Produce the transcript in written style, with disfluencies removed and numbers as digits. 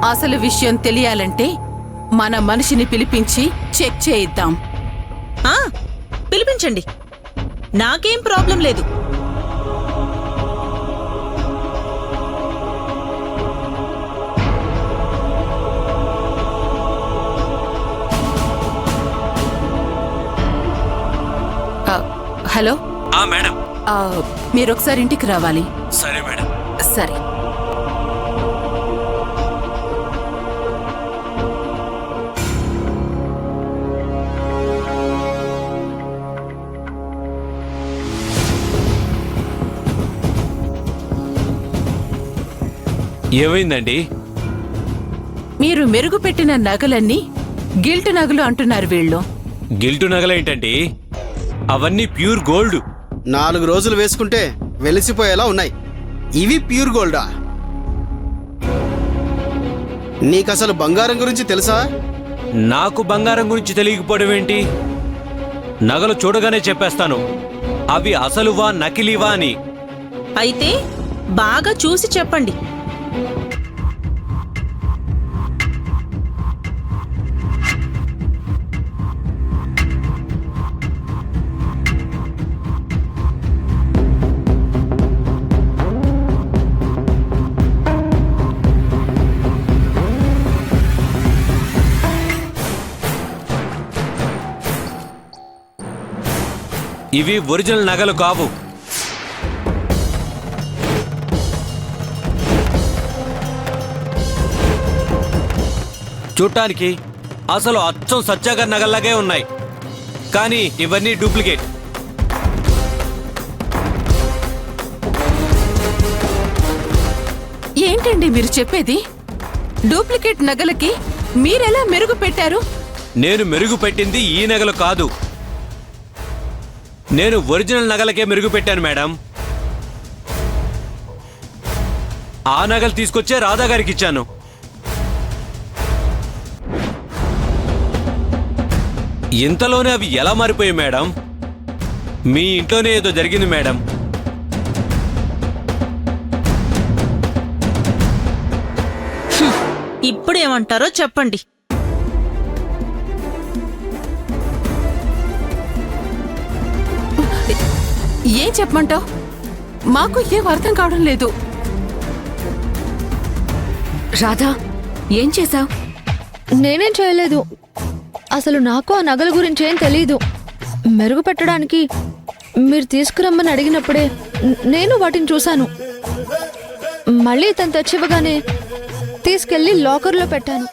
అసలు విషయం తెలియాలంటే మన మనిషిని పిలిపించి చెక్ చేయిద్దాం. పిలిపించండి, నాకేం ప్రాబ్లం లేదు. హలో మేడం, మీరొకసారి ఇంటికి రావాలి. సరే మేడం. సరే. ఏమైందండి? మీరు మెరుగుపెట్టిన నగలన్నీ గిల్ట్ నగలు అంటున్నారు వీళ్ళు. గిల్టు నగలేంటండి? అవన్నీ ప్యూర్ గోల్డ్. 4 రోజులు వేసుకుంటే వెలిసిపోయేలా ఉన్నాయి. ఇవి ప్యూర్ గోల్డా? నీకసలు బంగారం గురించి తెలుసా? నాకు బంగారం గురించి తెలియకపోవడం ఏంటి? నగలు చూడగానే చెప్పేస్తాను అవి అసలువా నకిలీవా అని. అయితే బాగా చూసి చెప్పండి. ఇవి ఒరిజినల్ నగలు కావు. చూడటానికి అసలు అచ్చం సత్యాగర్ నగల్లాగే ఉన్నాయి, కానీ ఇవన్నీ డూప్లికేట్. ఏంటండి మీరు చెప్పేది? డూప్లికేట్ నగలకి మీరెలా మెరుగు పెట్టారు? నేను మెరుగు పెట్టింది ఈ నగలు కాదు, నేను ఒరిజినల్ నగలకే మెరుగు పెట్టాను మేడం. ఆ నగలు తీసుకొచ్చే రాధా గారికి ఇచ్చాను. ఇంతలోనే అవి ఎలా మారిపోయాయి మేడం? మీ ఇంట్లోనే ఏదో జరిగింది మేడం. ఇప్పుడు ఏమంటారో చెప్పండి. ఏం చెప్పమంటావు? మాకు ఏం అర్థం కావడం లేదు. రాధా, ఏం చేశావు? నేనేం చేయలేదు. అసలు నాకు ఆ నగల గురించి ఏం తెలీదు. మెరుగు పెట్టడానికి మీరు తీసుకురమ్మని అడిగినప్పుడే నేను వాటిని చూశాను. మళ్ళీ తను తెచ్చివ్వగానే తీసుకెళ్లి లాకర్లో పెట్టాను.